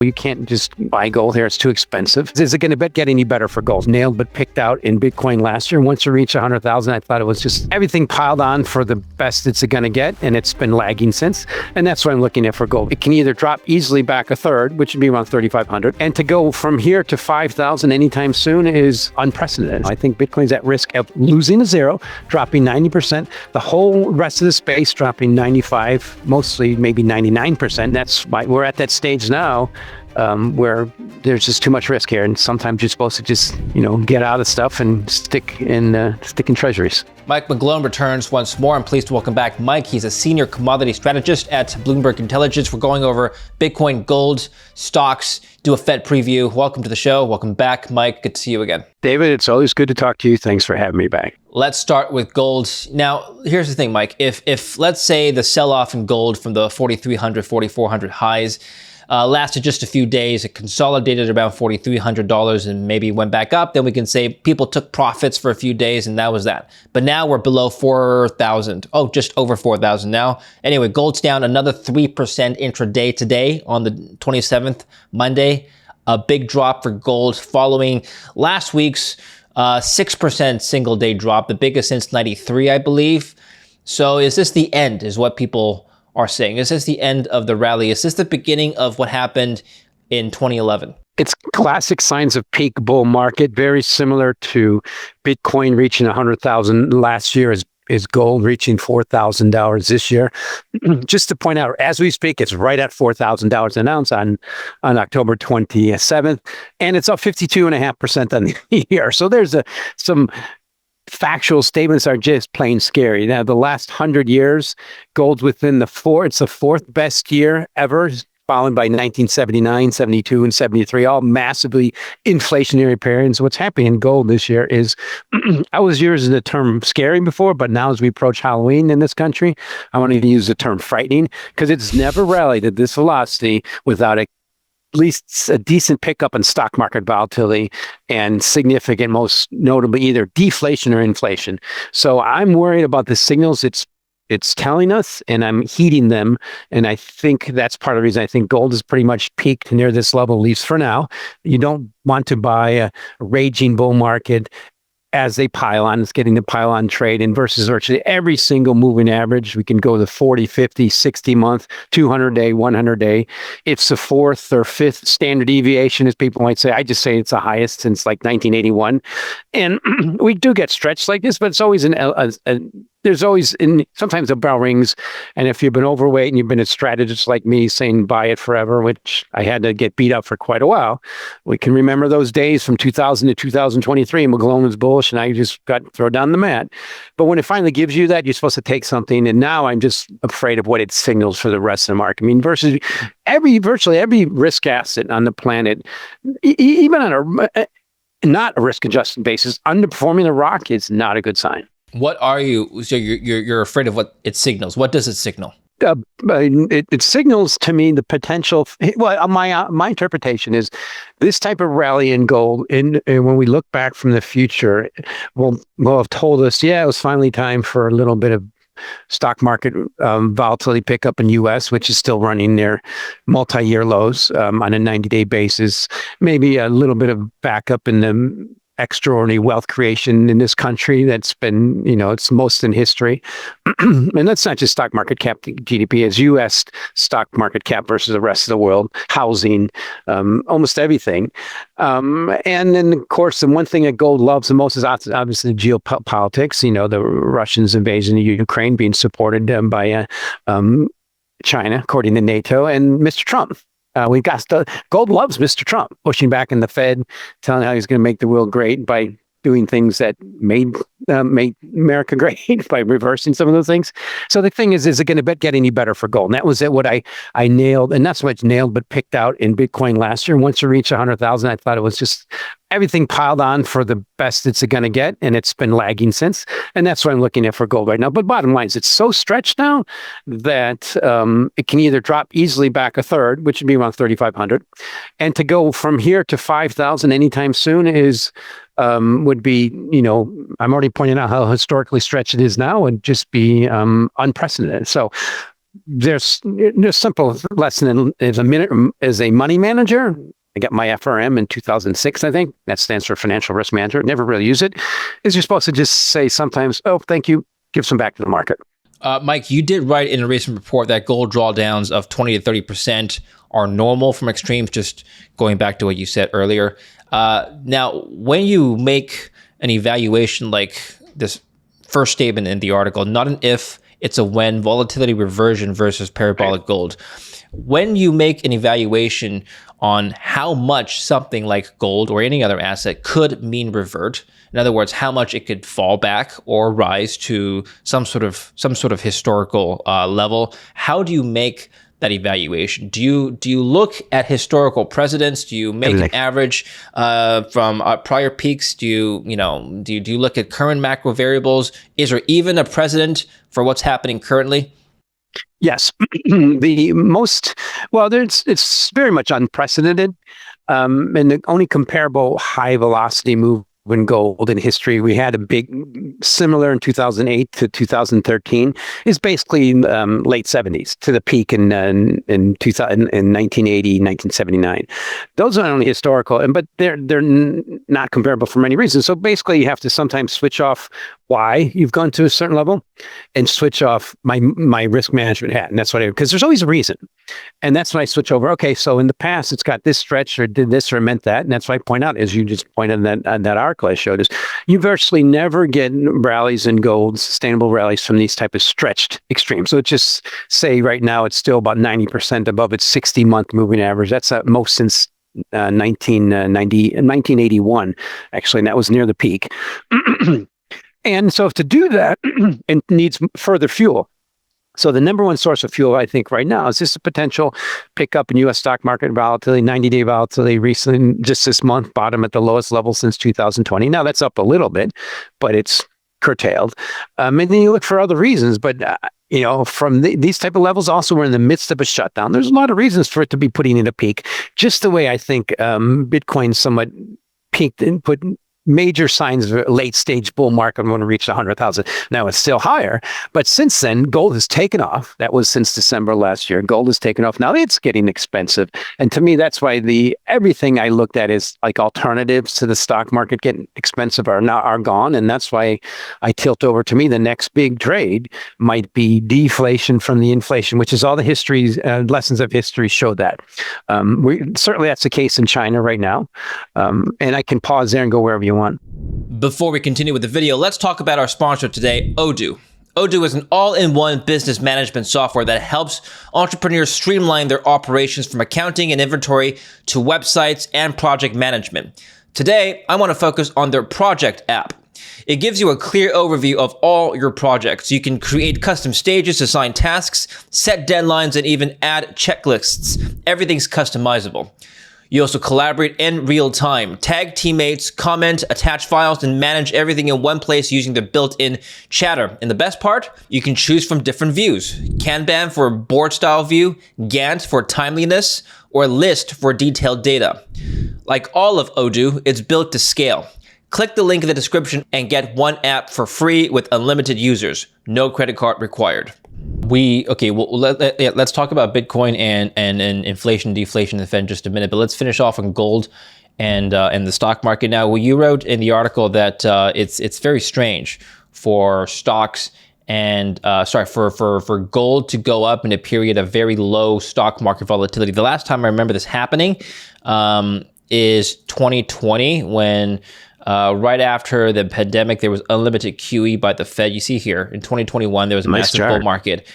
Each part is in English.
You can't just buy gold here. It's too expensive. Is it going to get any better for gold? Nailed but picked out in Bitcoin last year. Once it reached 100,000, I thought it was just everything piled on for the best it's going to get, and it's been lagging since. And that's what I'm looking at for gold. It can either drop easily back a third, which would be around 3,500, and to go from here to 5,000 anytime soon is unprecedented. I think Bitcoin's at risk of losing to zero, dropping 90%. The whole rest of the space dropping 95, mostly maybe 99%. That's why we're at that stage now. Where there's just too much risk here, and sometimes you're supposed to just, get out of stuff and stick in Treasuries. Mike McGlone returns once more. I'm pleased to welcome back Mike. He's a senior commodity strategist at Bloomberg Intelligence. We're going over Bitcoin, gold, stocks, do a Fed preview. Welcome to the show. Welcome back, Mike. Good to see you again. David, it's always good to talk to you. Thanks for having me back. Let's start with gold. Now, here's the thing, Mike. If let's say the sell-off in gold from the 4,300, 4,400 highs lasted just a few days, it consolidated around $4,300 and maybe went back up, then we can say people took profits for a few days and that was that. But now we're below 4,000. Oh, just over 4,000 now. Anyway, gold's down another 3% intraday today on the 27th, Monday. A big drop for gold following last week's 6% single day drop, the biggest since 93, I believe. So is this the end, is what people are saying? Is this the end of the rally? Is this the beginning of what happened in 2011? It's classic signs of peak bull market, very similar to Bitcoin reaching 100,000 last year is gold reaching $4,000 this year. Just to point out, as we speak, it's right at $4,000 an ounce on October 27th, and it's up 52.5% on the year. So there's some factual statements are just plain scary. Now, the last 100 years, gold's within it's the fourth best year ever, followed by 1979, 72, and 73, all massively inflationary periods. What's happening in gold this year is, I was using the term scary before, but now as we approach Halloween in this country, I want to use the term frightening, because it's never rallied at this velocity without at least a decent pickup in stock market volatility and significant, most notably either deflation or inflation. So I'm worried about the signals it's telling us, and I'm heeding them. And I think that's part of the reason I think gold is pretty much peaked near this level, at least for now. You don't want to buy a raging bull market as they pile on. It's getting the pile on trade, and versus virtually every single moving average. We can go the 40, 50, 60 month, 200 day, 100 day. It's the fourth or fifth standard deviation, as people might say. I just say it's the highest since like 1981. And we do get stretched like this, but it's always there's always, sometimes the bell rings, and if you've been overweight and you've been a strategist like me saying buy it forever, which I had to get beat up for quite a while, we can remember those days from 2000 to 2023. McGlone was bullish, and I just got thrown down the mat. But when it finally gives you that, you're supposed to take something, and now I'm just afraid of what it signals for the rest of the market. I mean, versus virtually every risk asset on the planet, even on not a risk-adjusted basis, underperforming the rock is not a good sign. What are you? So you're afraid of what it signals. What does it signal? It signals to me the potential. Well, my interpretation is this type of rally in gold. And when we look back from the future, will have told us, yeah, it was finally time for a little bit of stock market volatility pickup in U.S., which is still running near multi-year lows on a 90-day basis. Maybe a little bit of backup in the extraordinary wealth creation in this country that's been, it's most in history. And that's not just stock market cap GDP, it's U.S. stock market cap versus the rest of the world, housing, almost everything. And then, of course, the one thing that gold loves the most is obviously geopolitics, the Russians' invasion of Ukraine being supported by China, according to NATO, and Mr. Trump. Gold loves Mr. Trump, pushing back in the Fed, telling how he's going to make the world great by doing things that made America great by reversing some of those things. So the thing is it going to get any better for gold? And that was what I nailed, and not so much nailed, but picked out in Bitcoin last year. Once it reached 100,000, I thought it was just everything piled on for the best it's going to get, and it's been lagging since. And that's what I'm looking at for gold right now. But bottom line is it's so stretched now that it can either drop easily back a third, which would be around 3,500, and to go from here to 5,000 anytime soon would be, I'm already pointing out how historically stretched it is now, and just be unprecedented. So there's simple lesson as a money manager. I got my FRM in 2006, I think. That stands for Financial Risk Manager. Never really use it. Is you're supposed to just say sometimes, oh, thank you, give some back to the market. Mike, you did write in a recent report that gold drawdowns of 20 to 30% are normal from extremes, just going back to what you said earlier. Now, when you make an evaluation like this first statement in the article, not an if, it's a when, volatility reversion versus parabolic gold. When you make an evaluation on how much something like gold or any other asset could mean revert, in other words, how much it could fall back or rise to some sort of historical level, how do you make that evaluation? Do you look at historical precedents? Do you make an average from prior peaks? Do you look at current macro variables? Is there even a precedent for what's happening currently? Yes, it's very much unprecedented, and the only comparable high velocity move in gold in history we had a big similar in 2008 to 2013 is basically late 70s to the peak in 1980 1979. Those are only historical, but they're not comparable for many reasons. So basically you have to sometimes switch off why you've gone to a certain level and switch off my risk management hat. And that's what because there's always a reason. And that's when I switch over. Okay, so in the past, it's got this stretch or did this or meant that. And that's why I point out, as you just pointed in that article I showed, is you virtually never get rallies in gold, sustainable rallies from these type of stretched extremes. So it just say right now, it's still about 90% above its 60-month moving average. That's most since 1981, actually, and that was near the peak. And so to do that, it needs further fuel. So the number one source of fuel, I think, right now is just a potential pickup in U.S. stock market volatility, 90-day volatility recently, just this month, bottom at the lowest level since 2020. Now that's up a little bit, but it's curtailed. And then you look for other reasons, but from these type of levels, also we're in the midst of a shutdown. There's a lot of reasons for it to be putting in a peak, just the way I think Bitcoin somewhat peaked and put major signs of a late stage bull market when it reached 100,000. Now it's still higher, but since then, gold has taken off. That was since December last year. Gold has taken off. Now it's getting expensive. And to me, that's why everything I looked at is like alternatives to the stock market getting expensive are gone. And that's why I tilt over. To me, the next big trade might be deflation from the inflation, which is all the lessons of history show that. Certainly that's the case in China right now. And I can pause there and go wherever you want. Before we continue with the video, let's talk about our sponsor today, Odoo. Odoo is an all-in-one business management software that helps entrepreneurs streamline their operations from accounting and inventory to websites and project management. Today, I want to focus on their project app. It gives you a clear overview of all your projects. You can create custom stages, assign tasks, set deadlines, and even add checklists. Everything's customizable. You also collaborate in real time, tag teammates, comment, attach files, and manage everything in one place using the built-in chatter. And the best part, you can choose from different views. Kanban for a board-style view, Gantt for timeliness, or List for detailed data. Like all of Odoo, it's built to scale. Click the link in the description and get one app for free with unlimited users. No credit card required. Let's talk about Bitcoin and inflation, deflation, and the Fed in just a minute. But let's finish off on gold and the stock market. Now, you wrote in the article that it's very strange for stocks and for gold to go up in a period of very low stock market volatility. The last time I remember this happening is 2020 when. Right after the pandemic, there was unlimited QE by the Fed. You see here in 2021, there was a massive bull market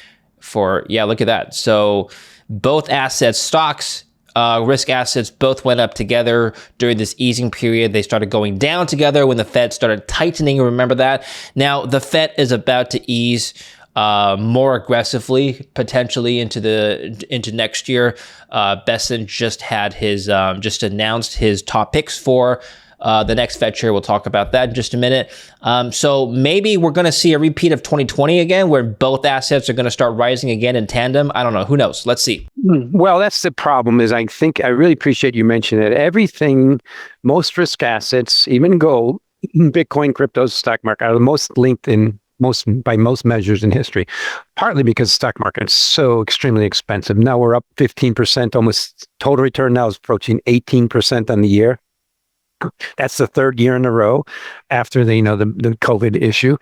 look at that. So both assets, stocks, risk assets, both went up together during this easing period. They started going down together when the Fed started tightening. Remember that? Now the Fed is about to ease more aggressively, potentially into next year. Besson just announced his top picks for the next Fed chair. We'll talk about that in just a minute. So maybe we're going to see a repeat of 2020 again, where both assets are going to start rising again in tandem. I don't know. Who knows? Let's see. Well, that's the problem is I think I really appreciate you mentioning it. Everything, most risk assets, even gold, Bitcoin, cryptos, stock market are the most linked in by most measures in history, partly because the stock market is so extremely expensive. Now we're up 15%, almost total return now is approaching 18% on the year. That's the third year in a row after the COVID issue.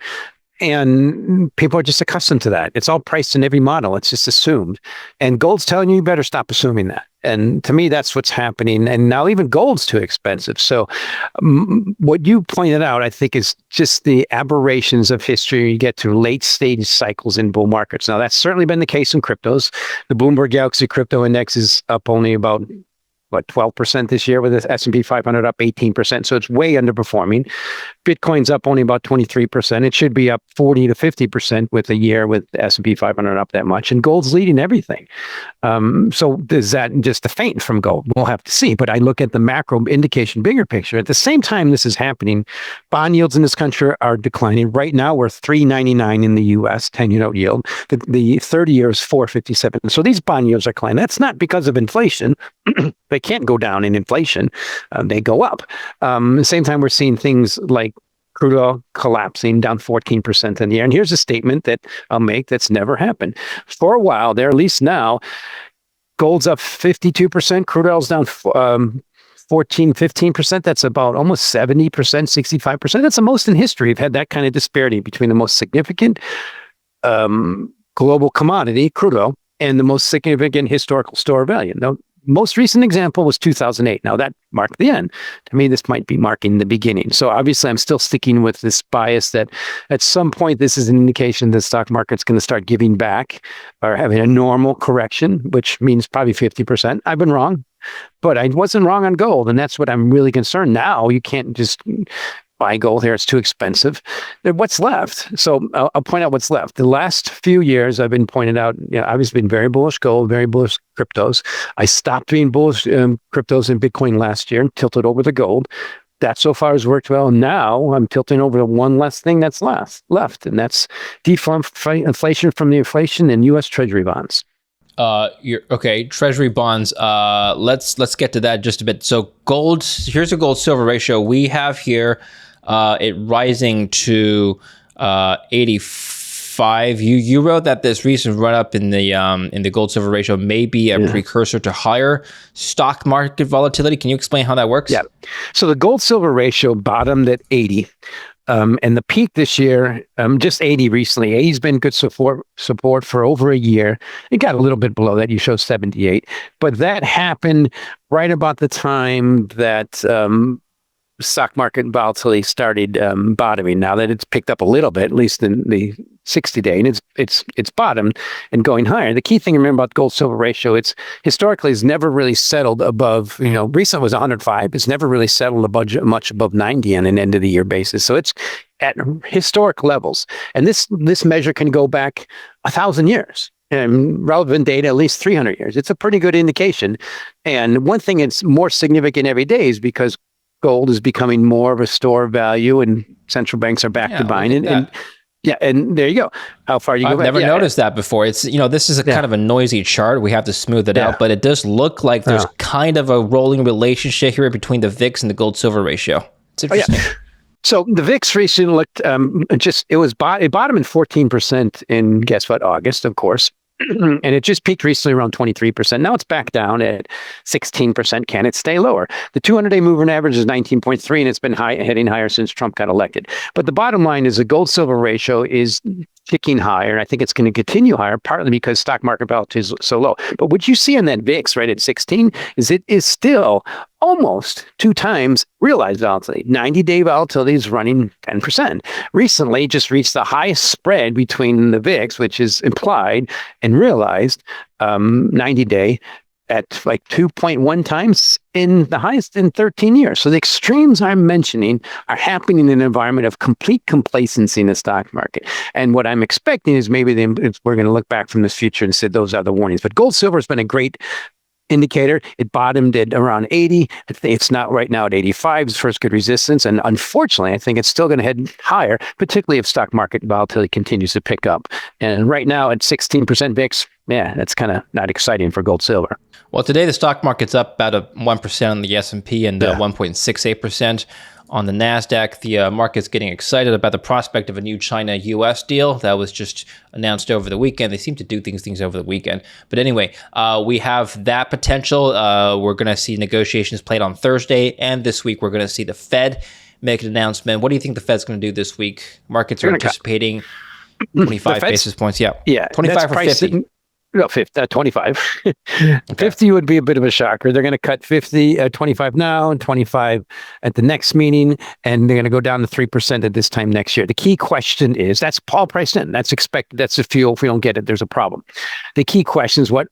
And people are just accustomed to that. It's all priced in every model. It's just assumed. And gold's telling you better stop assuming that. And to me, that's what's happening. And now even gold's too expensive. So what you pointed out, I think, is just the aberrations of history. You get to late stage cycles in bull markets. Now, that's certainly been the case in cryptos. The Bloomberg Galaxy Crypto Index is up only about 12% this year, with the S&P 500 up 18%. So it's way underperforming. Bitcoin's up only about 23%. It should be up 40 to 50% with a year with the S&P 500 up that much. And gold's leading everything. So is that just a feint from gold? We'll have to see. But I look at the macro indication, bigger picture. At the same time this is happening, bond yields in this country are declining. Right now, we're 3.99 in the U.S., 10-year note yield. The 30-year is 4.57. So these bond yields are declining. That's not because of inflation. They can't go down in inflation. They go up. At the same time, we're seeing things like crude oil collapsing down 14% in the year. And here's a statement that I'll make that's never happened. For a while there, at least now, gold's up 52%, crude oil's down 15%. That's about almost 70%, 65%. That's the most in history. We've had that kind of disparity between the most significant global commodity, crude oil, and the most significant historical store of value. Now, most recent example was 2008. Now that marked the end. To me, this might be marking the beginning. So obviously, I'm still sticking with this bias that at some point, this is an indication the stock market's going to start giving back or having a normal correction, which means probably 50%. I've been wrong, but I wasn't wrong on gold. And that's what I'm really concerned. Now, you can't just buy gold here. It's too expensive. What's left? So I'll point out what's left. The last few years, I've been pointing out, I've been very bullish gold, very bullish cryptos. I stopped being bullish cryptos and Bitcoin last year and tilted over to gold. That so far has worked well. Now I'm tilting over to one less thing that's left, and that's inflation from the inflation in U.S. Treasury bonds. Okay, Treasury bonds. Let's get to that just a bit. So gold. Here's a gold silver ratio we have here. It rising to 85. You wrote that this recent run up in the gold silver ratio may be a precursor to higher stock market volatility. Can you explain how that works? Yeah. So the gold silver ratio bottomed at 80. And the peak this year, just 80 recently. 80's been good support for over a year. It got a little bit below that. You show 78. But that happened right about the time that stock market volatility started bottoming. Now that it's picked up a little bit, at least in the 60-day, and it's bottomed and going higher. The key thing to remember about gold silver ratio, it's historically has never really settled above, recent was 105. It's never really settled much above 90 on an end of the year basis. So it's at historic levels. And this measure can go back 1,000 years. And relevant data, at least 300 years. It's a pretty good indication. And one thing that's more significant every day is because gold is becoming more of a store of value and central banks are back to buying it. And there you go. How far you go back. I've never noticed that before. It's, this is a kind of a noisy chart. We have to smooth it out, but it does look like there's kind of a rolling relationship here between the VIX and the gold silver ratio. It's interesting. So the VIX recently looked, it bottomed in 14% in guess what, August, of course. And it just peaked recently around 23%. Now it's back down at 16%. Can it stay lower? The 200-day moving average is 19.3, and it's been heading higher since Trump got elected. But the bottom line is the gold-silver ratio is ticking higher, and I think it's going to continue higher, partly because stock market volatility is so low. But what you see on that VIX right at 16 is it is still almost 2 times realized volatility. 90-day volatility is running 10%. Recently, just reached the highest spread between the VIX, which is implied, and realized 90-day at like 2.1 times in the highest in 13 years. So the extremes I'm mentioning are happening in an environment of complete complacency in the stock market. And what I'm expecting is maybe we're going to look back from this future and say those are the warnings. But gold silver has been a great indicator. It bottomed at around 80. It's not right now at 85. It's first good resistance. And unfortunately, I think it's still going to head higher, particularly if stock market volatility continues to pick up. And right now at 16% VIX, yeah, that's kind of not exciting for gold silver. Well, today the stock market's up about 1% on the S&P and 1.68% on the NASDAQ. The market's getting excited about the prospect of a new China-US deal that was just announced over the weekend. They seem to do things over the weekend. But anyway, we have that potential. We're going to see negotiations played on Thursday, and this week we're going to see the Fed make an announcement. What do you think the Fed's going to do this week? Markets are anticipating 25 basis points. Yeah, 25 or 50. No, 50, 25. Okay. 50 would be a bit of a shocker. They're going to cut 25 now and 25 at the next meeting, and they're going to go down to 3% at this time next year. The key question is, that's all priced in. That's expected. That's the fuel. If we don't get it, there's a problem. The key question is, what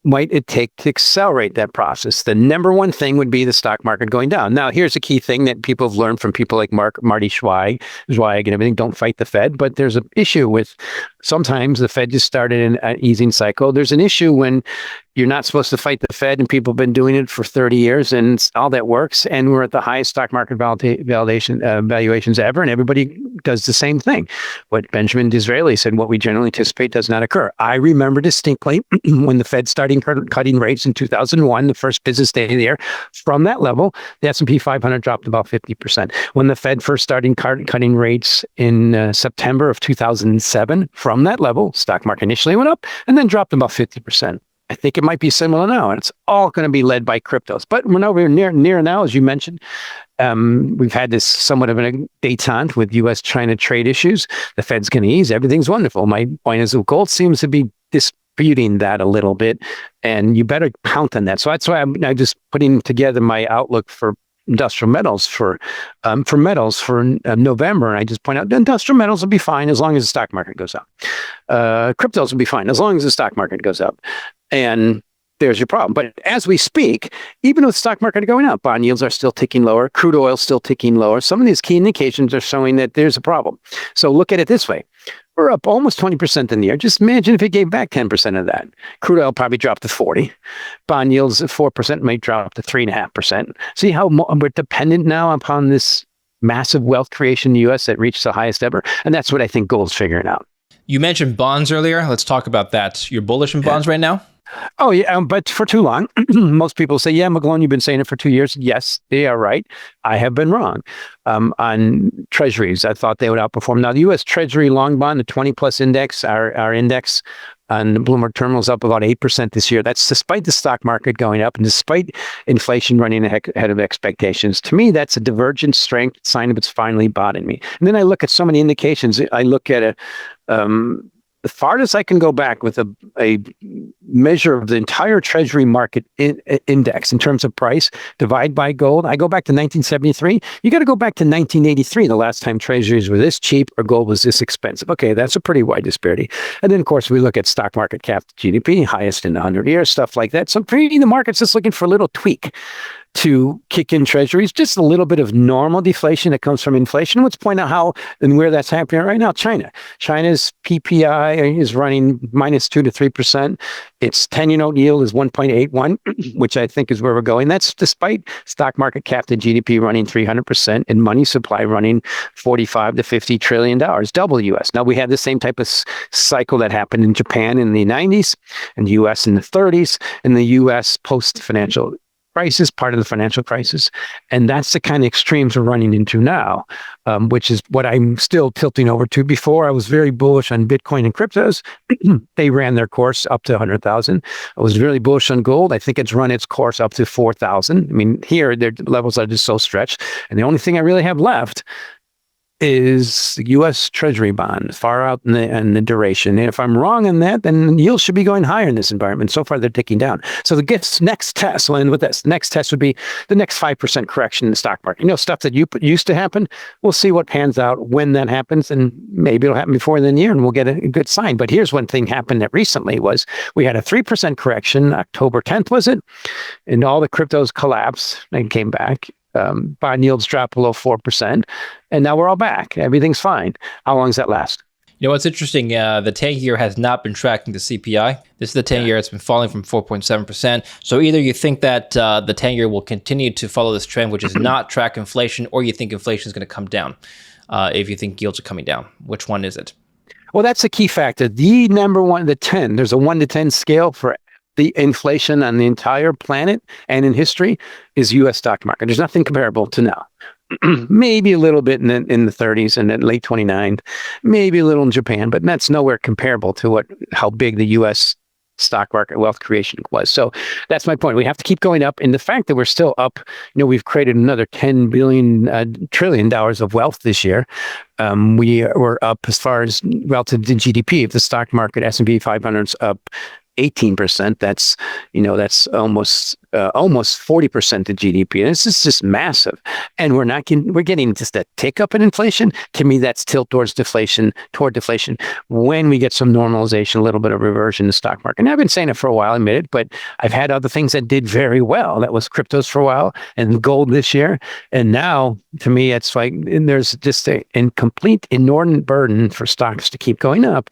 might it take to accelerate that process? The number one thing would be the stock market going down. Now, here's a key thing that people have learned from people like Marty Zweig and everything. Don't fight the Fed, but there's an issue with sometimes the Fed just started an easing cycle. There's an issue when you're not supposed to fight the Fed, and people have been doing it for 30 years, and all that works. And we're at the highest stock market valuations ever, and everybody does the same thing. What Benjamin Disraeli said, what we generally anticipate does not occur. I remember distinctly when the Fed started cutting rates in 2001, the first business day of the year. From that level, the S&P 500 dropped about 50%. When the Fed first started cutting rates in September of 2007, from that level, stock market initially went up and then dropped about 50%. I think it might be similar now, and it's all going to be led by cryptos. But we're nowhere near now, as you mentioned. We've had this somewhat of a détente with U.S.-China trade issues. The Fed's going to ease. Everything's wonderful. My point is, gold seems to be disputing that a little bit, and you better count on that. So that's why I'm just putting together my outlook for industrial metals for November. And I just point out industrial metals will be fine as long as the stock market goes up. Cryptos will be fine as long as the stock market goes up. And there's your problem. But as we speak, even with the stock market going up, bond yields are still ticking lower. Crude oil is still ticking lower. Some of these key indications are showing that there's a problem. So look at it this way. We're up almost 20% in the year. Just imagine if it gave back 10% of that. Crude oil probably dropped to 40. Bond yields at 4% might drop to 3.5%. See how we're dependent now upon this massive wealth creation in the U.S. that reached the highest ever? And that's what I think gold's figuring out. You mentioned bonds earlier. Let's talk about that. You're bullish in bonds right now? Oh, yeah, but for too long. Most people say, yeah, McGlone, you've been saying it for 2 years. Yes, they are right. I have been wrong. On Treasuries, I thought they would outperform. Now, the U.S. Treasury long bond, the 20-plus index, our index on the Bloomberg terminal is up about 8% this year. That's despite the stock market going up and despite inflation running ahead of expectations. To me, that's a divergent strength, sign of it's finally bottoming me. And then I look at so many indications. I look at the farthest I can go back with a measure of the entire Treasury market index in terms of price, divide by gold. I go back to 1973. You got to go back to 1983, the last time Treasuries were this cheap or gold was this expensive. Okay, that's a pretty wide disparity. And then, of course, we look at stock market cap to GDP, highest in 100 years, stuff like that. So for me, the market's just looking for a little tweak to kick in Treasuries, just a little bit of normal deflation that comes from inflation. Let's point out how and where that's happening right now. China's PPI is running minus 2 to 3%. Its 10-year note yield is 1.81, which I think is where we're going. That's despite stock market cap to GDP running 300% and money supply running $45 to $50 trillion, double U.S. Now, we had the same type of cycle that happened in Japan in the 90s, and the U.S. in the 30s, and the U.S. post-financial crisis, part of the financial crisis. And that's the kind of extremes we're running into now, which is what I'm still tilting over to. Before, I was very bullish on Bitcoin and cryptos. They ran their course up to 100,000. I was really bullish on gold. I think it's run its course up to 4,000. I mean, here, their levels are just so stretched. And the only thing I really have left is the U.S. Treasury bond, far out in the duration. And if I'm wrong on that, then yields should be going higher in this environment. So far, they're ticking down. So the next test, we'll end with this. The next test would be the next 5% correction in the stock market. You know, stuff that used to happen. We'll see what pans out when that happens, and maybe it'll happen before the year, and we'll get a good sign. But here's one thing happened that recently was we had a 3% correction, October 10th, was it? And all the cryptos collapsed and came back. Bond yields dropped below 4%, and now we're all back. Everything's fine. How long does that last? You know, what's interesting, the 10-year has not been tracking the CPI. This is the 10-year. It's been falling from 4.7%. So either you think that the 10-year will continue to follow this trend, which is not track inflation, or you think inflation is going to come down if you think yields are coming down. Which one is it? Well, that's a key factor. The number one, the 10, there's a 1 to 10 scale for the inflation on the entire planet and in history is U.S. stock market. There's nothing comparable to now. Maybe a little bit in the 30s and then late 29, maybe a little in Japan, but that's nowhere comparable to how big the U.S. stock market wealth creation was. So that's my point. We have to keep going up. And the fact that we're still up, we've created another $10 trillion of wealth this year. We were up as far as relative to GDP. If the stock market S&P 500's up 18%, that's almost 40% of GDP. And this is just massive. And we're getting just a tick up in inflation. To me, that's tilt toward deflation when we get some normalization, a little bit of reversion in the stock market. And I've been saying it for a while, I admit it, but I've had other things that did very well. That was cryptos for a while and gold this year. And now, to me, it's like there's just a complete inordinate burden for stocks to keep going up,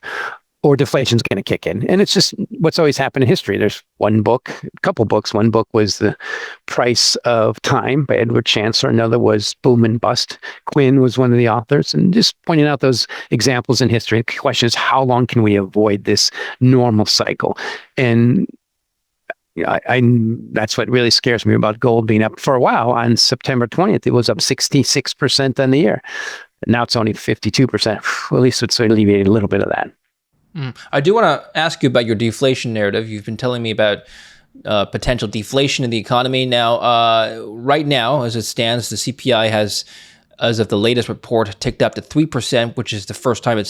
or deflation's going to kick in. And it's just what's always happened in history. There's a couple books. One book was The Price of Time by Edward Chancellor. Another was Boom and Bust. Quinn was one of the authors. And just pointing out those examples in history. The question is, how long can we avoid this normal cycle? And that's what really scares me about gold being up for a while. On September 20th, it was up 66% on the year. Now it's only 52%. Well, at least it's alleviated a little bit of that. I do want to ask you about your deflation narrative. You've been telling me about potential deflation in the economy. Now, right now, as it stands, the CPI has, as of the latest report, ticked up to 3%, which is the first time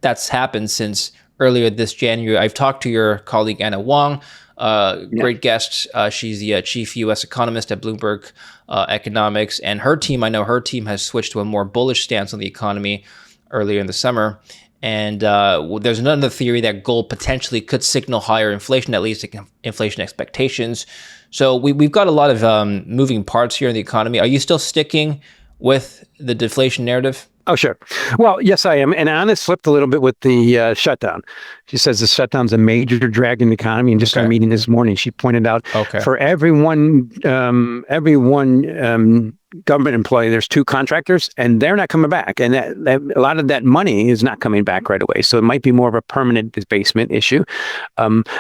that's happened since earlier this January. I've talked to your colleague Anna Wong, great guest. She's the chief U.S. economist at Bloomberg Economics, and I know her team has switched to a more bullish stance on the economy earlier in the summer. And there's another theory that gold potentially could signal higher inflation, at least inflation expectations. So we've got a lot of moving parts here in the economy. Are you still sticking with the deflation narrative? Oh, sure. Well, yes, I am. And Anna flipped a little bit with the shutdown. She says the shutdown's a major drag in the economy. And just in a meeting this morning, she pointed out for everyone government employee, there's 2 contractors, and they're not coming back. And a lot of that money is not coming back right away. So it might be more of a permanent debasement issue.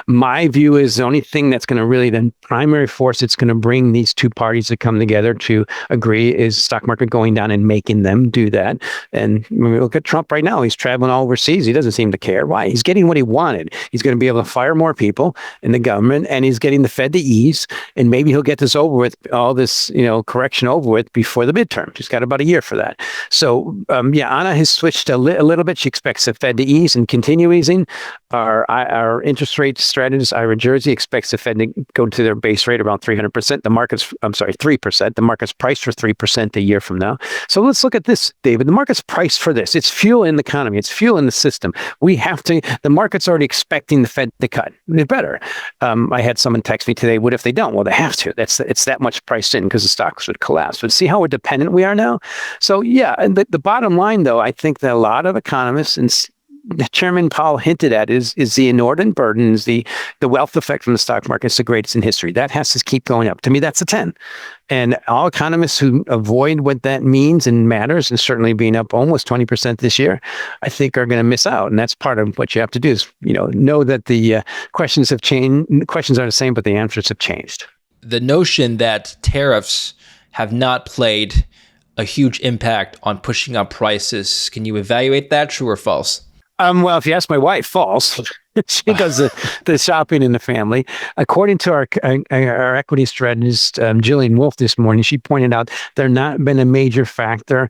My view is the only thing that's going to really, the primary force it's going to bring these 2 parties to come together to agree is stock market going down and making them do that. And when we look at Trump right now, he's traveling all overseas. He doesn't seem to care. Why? He's getting what he wanted. He's going to be able to fire more people in the government, and he's getting the Fed to ease. And maybe he'll get this over with, all this, correction over with before the midterm. She's got about a year for that. So, Anna has switched a little bit. She expects the Fed to ease and continue easing. Our interest rate strategist, Ira Jersey, expects the Fed to go to their base rate around 300%. 3%. The market's priced for 3% a year from now. So let's look at this, David. The market's priced for this. It's fuel in the economy. It's fuel in the system. The market's already expecting the Fed to cut. It better. I had someone text me today, what if they don't? Well, they have to. It's that much priced in because the stocks would collapse. But see how we're dependent we are now? So and the bottom line, though, I think that a lot of economists, and Chairman Powell hinted at, is the inordinate burden, is the wealth effect from the stock market is the greatest in history. That has to keep going up. To me, that's a 10. And all economists who avoid what that means and matters, and certainly being up almost 20% this year, I think are going to miss out. And that's part of what you have to do is, know that the questions have changed. The questions are the same, but the answers have changed. The notion that tariffs have not played a huge impact on pushing up prices. Can you evaluate that, true or false? Well, if you ask my wife, false. She does the shopping in the family. According to our equity strategist, Jillian Wolf, this morning, she pointed out they're not been a major factor,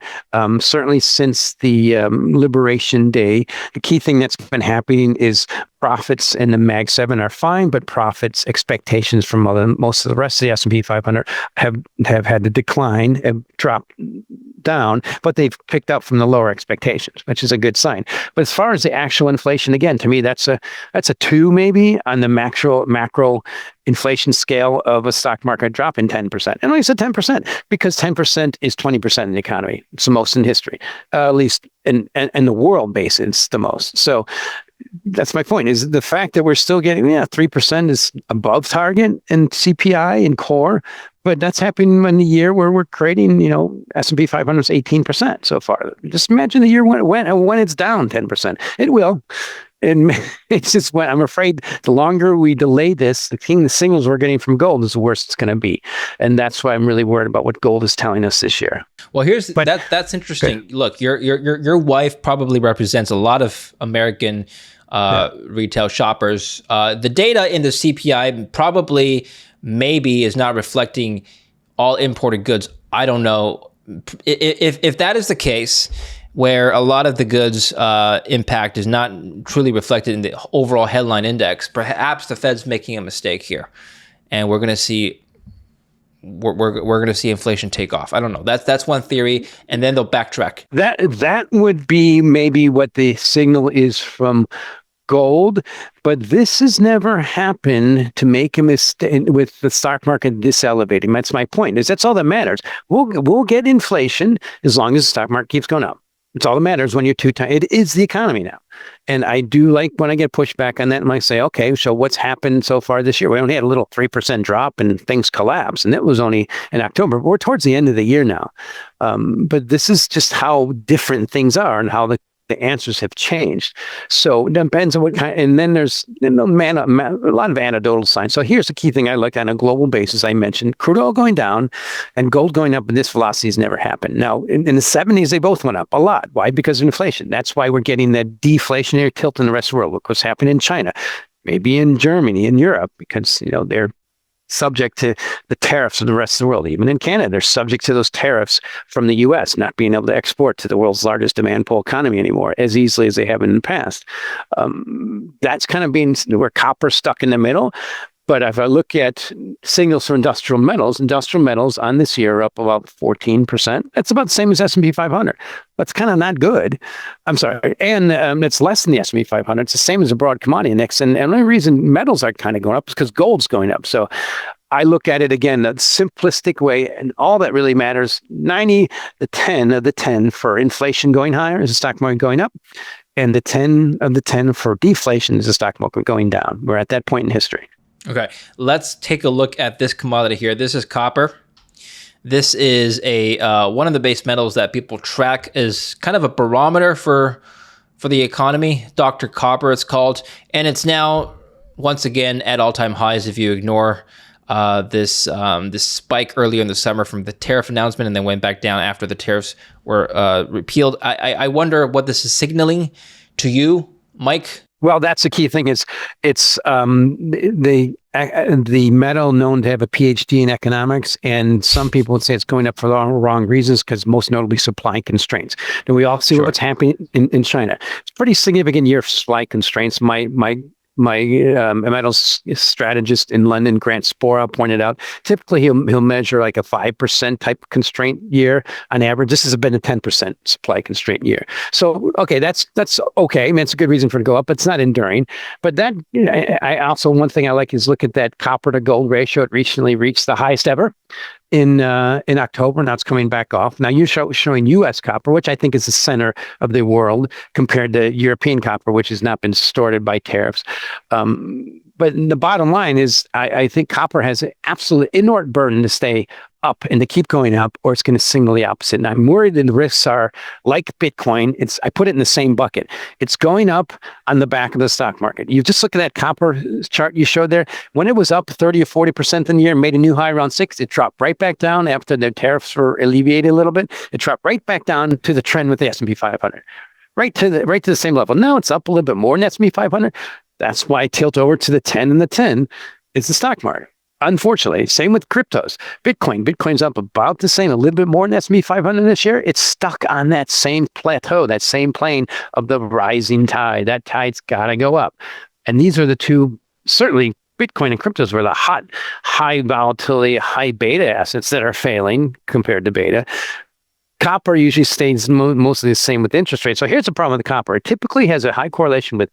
certainly since the Liberation Day. The key thing that's been happening is profits in the Mag 7 are fine, but profits expectations from most of the rest of the S&P 500 have had to decline, have dropped down, but they've picked up from the lower expectations, which is a good sign. But as far as the actual inflation, again, to me, that's a 2 maybe on the macro inflation scale of a stock market drop in 10%. And only said 10% because 10% is 20% in the economy. It's the most in history, at least in the world base, it's the most. So that's my point, is the fact that we're still getting 3% is above target in CPI and core, but that's happening in the year where we're creating, S&P 500 is 18% so far. Just imagine the year when it's down 10%. It will. And it's just when I'm afraid the longer we delay this, the signals we're getting from gold is the worse it's going to be. And that's why I'm really worried about what gold is telling us this year. Well, that's interesting. Good. Look, your wife probably represents a lot of American retail shoppers. The data in the CPI probably maybe is not reflecting all imported goods. I don't know. If that is the case, where a lot of the goods impact is not truly reflected in the overall headline index, perhaps the Fed's making a mistake here, and we're going to see inflation take off. I don't know. That's one theory, and then they'll backtrack. That would be maybe what the signal is from gold, but this has never happened to make a mistake with the stock market this elevating. That's my point. That's all that matters. We'll get inflation as long as the stock market keeps going up. It's all that matters when you're too tight. It is the economy now. And I do like when I get pushback on that and I say, okay, so what's happened so far this year? We only had a little 3% drop and things collapsed. And that was only in October. We're towards the end of the year now. But this is just how different things are and how the answers have changed. So it depends on what kind, and then there's a lot of anecdotal signs. So here's the key thing I looked at on a global basis. I mentioned crude oil going down and gold going up, and this velocity has never happened. Now, in the 70s, they both went up a lot. Why? Because of inflation. That's why we're getting that deflationary tilt in the rest of the world. Look what's happening in China, maybe in Germany, in Europe, because, they're subject to the tariffs of the rest of the world. Even in Canada, they're subject to those tariffs from the U.S. not being able to export to the world's largest demand pull economy anymore as easily as they have in the past. That's kind of being where copper's stuck in the middle. But if I look at signals for industrial metals on this year are up about 14%. That's about the same as S&P 500. That's kind of not good. I'm sorry. And it's less than the S&P 500. It's the same as the broad commodity index. And the only reason metals are kind of going up is because gold's going up. So I look at it again, the simplistic way, and all that really matters, 90, the 10 of the 10 for inflation going higher is the stock market going up. And the 10 of the 10 for deflation is the stock market going down. We're at that point in history. Okay, let's take a look at this commodity here. This is copper. This is one of the base metals that people track as kind of a barometer for the economy. Dr. Copper, it's called, and it's now once again at all-time highs if you ignore this spike earlier in the summer from the tariff announcement, and then went back down after the tariffs were repealed. I wonder what this is signaling to you, Mike. Well, that's the key thing. It's the metal known to have a PhD in economics, and some people would say it's going up for the wrong reasons, because most notably supply constraints. And we all see what's happening in China. It's a pretty significant year for supply constraints. My metals strategist in London, Grant Spora, pointed out, typically he'll measure like a 5% type constraint year on average. This has been a 10% supply constraint year. So, okay, that's okay. I mean, it's a good reason for it to go up, but it's not enduring. But that, I also, one thing I like is look at that copper to gold ratio. It recently reached the highest ever in October. Now it's coming back off. Now you're showing U.S. copper, which I think is the center of the world, compared to European copper, which has not been distorted by tariffs. But the bottom line is, I think copper has an absolute inordinate burden to stay up and to keep going up, or it's going to signal the opposite. And I'm worried that the risks are like Bitcoin. I put it in the same bucket. It's going up on the back of the stock market. You just look at that copper chart you showed there. When it was up 30 or 40% in the year, made a new high around 6, it dropped right back down after the tariffs were alleviated a little bit. It dropped right back down to the trend with the S&P 500, right to the same level. Now it's up a little bit more than S&P 500. That's why I tilt over to the 10, and the 10 is the stock market. Unfortunately, same with cryptos. Bitcoin's up about the same, a little bit more than S&P 500 this year. It's stuck on that same plateau, that same plane of the rising tide. That tide's got to go up. And these are the two, certainly Bitcoin and cryptos were the high volatility, high beta assets that are failing compared to beta. Copper usually stays mostly the same with interest rates. So here's the problem with the copper. It typically has a high correlation with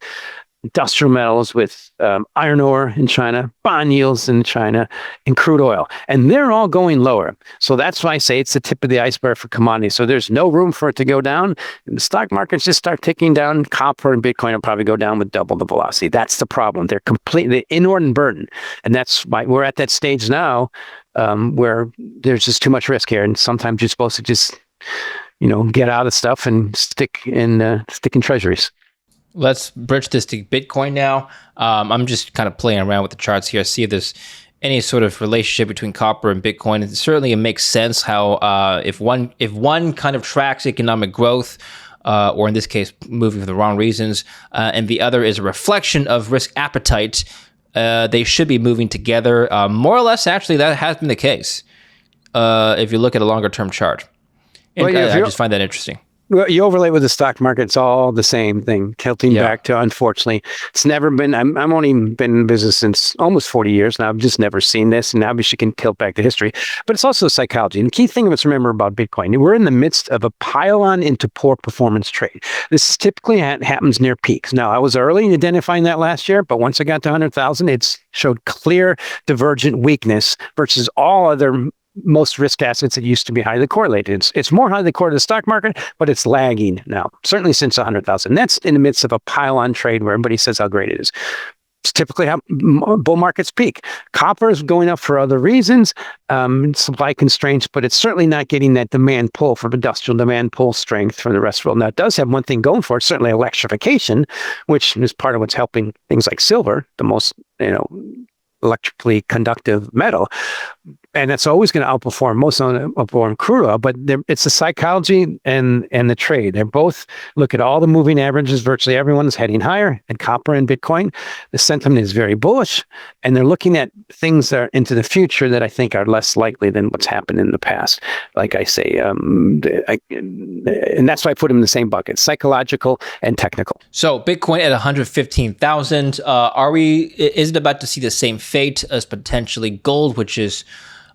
industrial metals, with iron ore in China, bond yields in China, and crude oil. And they're all going lower. So that's why I say it's the tip of the iceberg for commodities. So there's no room for it to go down. And the stock markets just start ticking down. Copper and Bitcoin will probably go down with double the velocity. That's the problem. They're completely inordinate burden. And that's why we're at that stage now where there's just too much risk here. And sometimes you're supposed to just, get out of stuff and stick in treasuries. Let's bridge this to Bitcoin now. I'm just kind of playing around with the charts here, see if there's any sort of relationship between copper and Bitcoin. And certainly it makes sense how if one kind of tracks economic growth, or in this case, moving for the wrong reasons, and the other is a reflection of risk appetite, they should be moving together. More or less, actually, that has been the case if you look at a longer term chart. And I just find that interesting. Well, you overlay with the stock market, it's all the same thing, tilting back to, unfortunately, it's never been, I'm only been in business since almost 40 years now. I've just never seen this, and obviously you can tilt back to history, but it's also psychology. And the key thing to remember about Bitcoin, we're in the midst of a pile-on into poor performance trade. This typically happens near peaks. Now, I was early in identifying that last year, but once I got to 100,000, it's showed clear divergent weakness versus all other most risk assets that used to be highly correlated. It's more highly correlated to the stock market, but it's lagging now, certainly since 100,000. That's in the midst of a pile-on trade where everybody says how great it is. It's typically how bull markets peak. Copper is going up for other reasons, supply constraints, but it's certainly not getting that demand pull from industrial demand pull strength from the rest of the world. Now, it does have one thing going for it, certainly electrification, which is part of what's helping things like silver, the most, electrically conductive metal. And that's always going to outperform crude oil, but it's the psychology and the trade. They're both, look at all the moving averages, virtually everyone's heading higher, and copper and Bitcoin, the sentiment is very bullish, and they're looking at things that are into the future that I think are less likely than what's happened in the past. Like I say, and that's why I put them in the same bucket, psychological and technical. So Bitcoin at 115,000, is it about to see the same fate as potentially gold, which is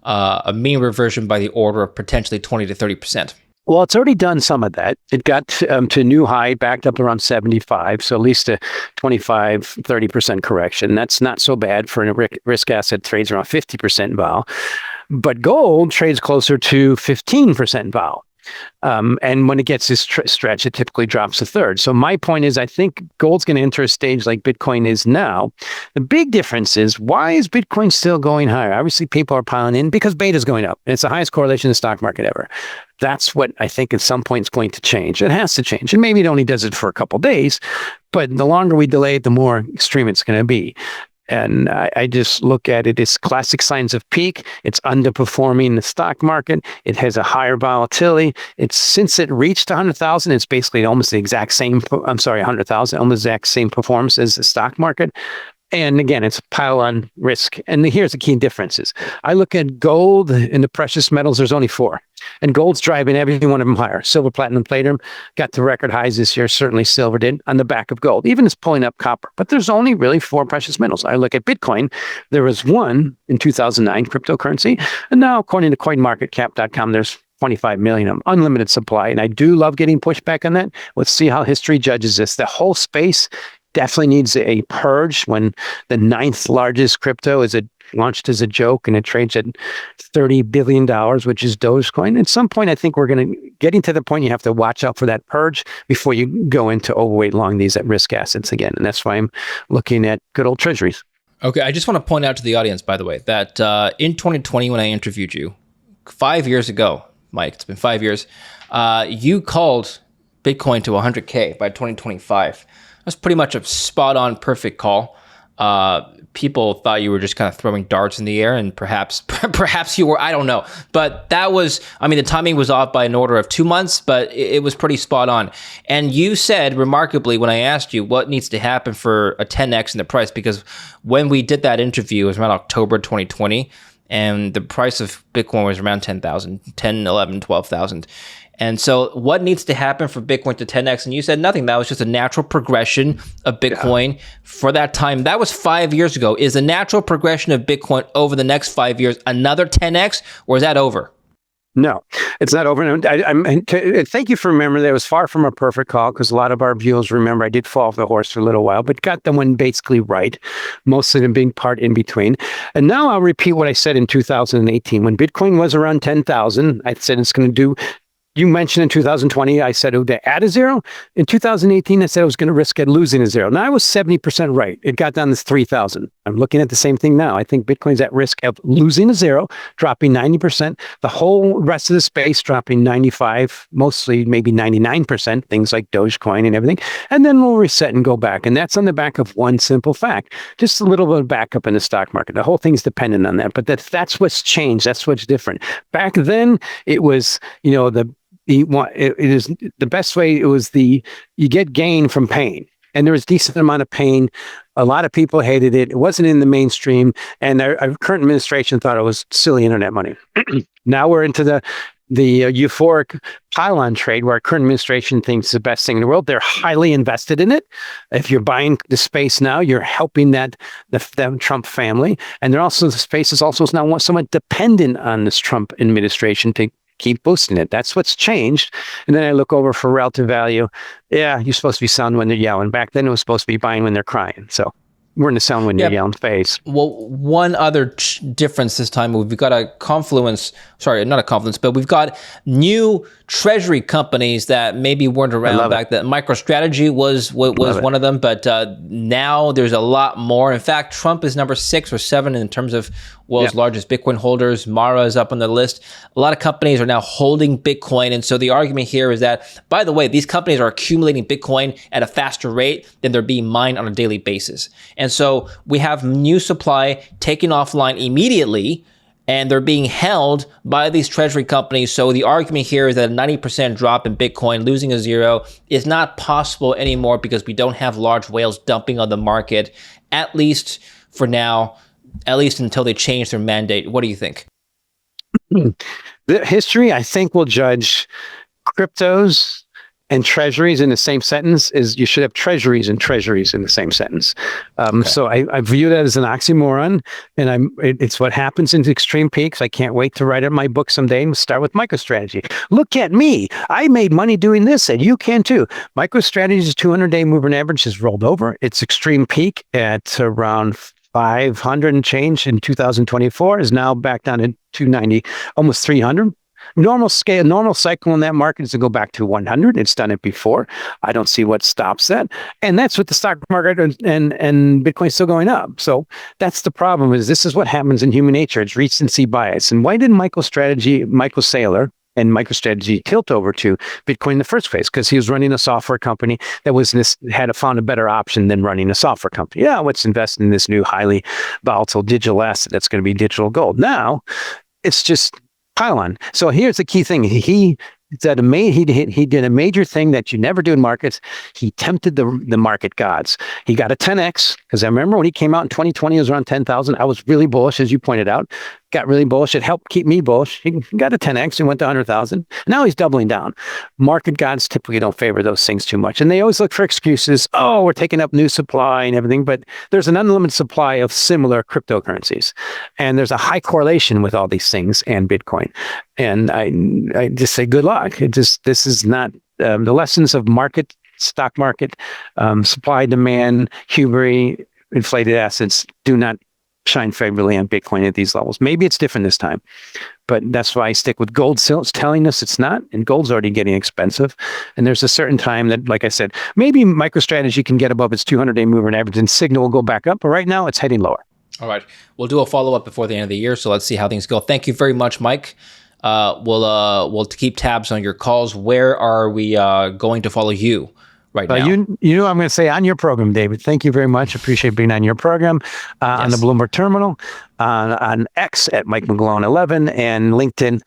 a mean reversion by the order of potentially 20 to 30%? Well, it's already done some of that. It got to a new high, backed up around 75, so at least a 25, 30% correction. That's not so bad for a risk asset, trades around 50% vol. But gold trades closer to 15% vol. And when it gets this stretch, it typically drops a third. So my point is, I think gold's going to enter a stage like Bitcoin is now. The big difference is, why is Bitcoin still going higher? Obviously, people are piling in because beta is going up. And it's the highest correlation in the stock market ever. That's what I think at some point is going to change. It has to change. And maybe it only does it for a couple of days, but the longer we delay it, the more extreme it's going to be. And I just look at it as classic signs of peak. It's underperforming the stock market. It has a higher volatility. Since it reached 100,000, it's basically almost the exact same, 100,000, almost the exact same performance as the stock market. And again, it's a pile on risk. And here's the key differences. I look at gold and the precious metals, there's only 4. And gold's driving every one of them higher. Silver, platinum, palladium got to record highs this year. Certainly silver did on the back of gold. Even it's pulling up copper. But there's only really 4 precious metals. I look at Bitcoin. There was one in 2009, cryptocurrency. And now, according to coinmarketcap.com, there's 25 million of them, unlimited supply. And I do love getting pushback on that. Let's see how history judges this. The whole space definitely needs a purge when the 9th largest crypto is launched as a joke and it trades at $30 billion, which is Dogecoin. At some point, I think we're getting to the point you have to watch out for that purge before you go into overweight long these at risk assets again. And that's why I'm looking at good old treasuries. Okay, I just want to point out to the audience, by the way, that in 2020, when I interviewed you 5 years ago, Mike, it's been 5 years, you called Bitcoin to 100K by 2025. That's pretty much a spot-on perfect call. People thought you were just kind of throwing darts in the air, and perhaps you were, I don't know. But that was, the timing was off by an order of 2 months, but it was pretty spot on. And you said, remarkably, when I asked you what needs to happen for a 10x in the price, because when we did that interview, it was around October 2020, and the price of Bitcoin was around 10,000, 10, 11, 12,000. And so what needs to happen for Bitcoin to 10x? And you said nothing. That was just a natural progression of Bitcoin for that time. That was 5 years ago. Is the natural progression of Bitcoin over the next 5 years another 10x, or is that over? No. It's not over. Thank you for remembering that it was far from a perfect call, because a lot of our viewers remember I did fall off the horse for a little while, but got the one basically right, most of them being part in between. And now I'll repeat what I said in 2018 when Bitcoin was around 10,000. I said it's going to do. You mentioned in 2020, I said it would add a zero. In 2018, I said I was going to risk at losing a zero. Now I was 70% right. It got down to 3,000. I'm looking at the same thing now. I think Bitcoin's at risk of losing a zero, dropping 90%. The whole rest of the space dropping 95, mostly maybe 99%, things like Dogecoin and everything. And then we'll reset and go back. And that's on the back of one simple fact, just a little bit of backup in the stock market. The whole thing's dependent on that. But that's what's changed. That's what's different. Back then, it was, it is the best way. It was you get gain from pain, and there was a decent amount of pain. A lot of people hated it. It wasn't in the mainstream, and our current administration thought it was silly internet money. Now we're into the euphoric pile-on trade, where our current administration thinks it's the best thing in the world. They're highly invested in it. If you're buying the space now, you're helping the Trump family, and the space is also now somewhat dependent on this Trump administration to keep boosting it. That's what's changed. And then I look over for relative value. Yeah, you're supposed to be selling when they're yelling. Back then, it was supposed to be buying when they're crying. So we're in the selling when you're yelling phase. Well, one other difference this time, we've got a confluence. Sorry, not a confluence, but we've got new treasury companies that maybe weren't around back then. MicroStrategy was one of them, but now there's a lot more. In fact, Trump is number 6 or 7 in terms of world's largest Bitcoin holders. Mara is up on the list. A lot of companies are now holding Bitcoin. And so the argument here is that, by the way, these companies are accumulating Bitcoin at a faster rate than they're being mined on a daily basis. And so we have new supply taken offline immediately, and they're being held by these treasury companies. So the argument here is that a 90% drop in Bitcoin, losing a zero, is not possible anymore because we don't have large whales dumping on the market, at least for now, at least until they change their mandate. What do you think? The history, I think, will judge cryptos and treasuries in the same sentence. Is you should have treasuries and treasuries in the same sentence. So I view that as an oxymoron, and it's what happens in extreme peaks. I can't wait to write up my book someday and start with MicroStrategy. Look at me. I made money doing this, and you can too. MicroStrategy's 200-day moving average has rolled over. Its extreme peak at around 500 and change in 2024 is now back down to 290, almost 300. Normal cycle in that market is to go back to 100. It's done it before. I don't see what stops that. And that's what the stock market and Bitcoin's still going up. So that's the problem. This is what happens in human nature. It's recency bias. And why didn't Michael Saylor and MicroStrategy tilt over to Bitcoin in the first place? Because he was running a software company that had found a better option than running a software company. Yeah, let's invest in this new highly volatile digital asset that's going to be digital gold. Now, it's just pile-on. So here's the key thing. He did a major thing that you never do in markets. He tempted the market gods. He got a 10x, because I remember when he came out in 2020, it was around 10,000. I was really bullish, as you pointed out. Got really bullish. It helped keep me bullish. He got a 10x and went to 100,000. Now he's doubling down. Market gods typically don't favor those things too much. And they always look for excuses. Oh, we're taking up new supply and everything. But there's an unlimited supply of similar cryptocurrencies. And there's a high correlation with all these things and Bitcoin. And I just say good luck. This is not the lessons of stock market, supply, demand, hubris, inflated assets do not shine favorably on Bitcoin at these levels. Maybe it's different this time, but that's why I stick with gold. Still, it's telling us it's not, and gold's already getting expensive. And there's a certain time that, like I said, maybe MicroStrategy can get above its 200-day moving average and signal will go back up, but right now it's heading lower. All right. We'll do a follow-up before the end of the year, so let's see how things go. Thank you very much, Mike. We'll keep tabs on your calls. Where are we going to follow you right now? I'm going to say on your program, David. Thank you very much. Appreciate being on your program, on the Bloomberg Terminal, on X at Mike McGlone 11, and LinkedIn,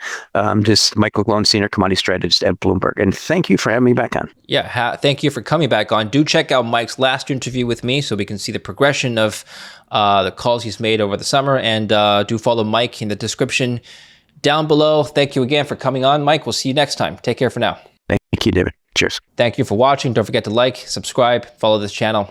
just Mike McGlone, Senior Commodity Strategist at Bloomberg. And thank you for having me back on. Yeah, thank you for coming back on. Do check out Mike's last interview with me so we can see the progression of the calls he's made over the summer. And do follow Mike in the description down below. Thank you again for coming on, Mike. We'll see you next time. Take care for now. Thank you, David. Cheers. Thank you for watching. Don't forget to like, subscribe, follow this channel.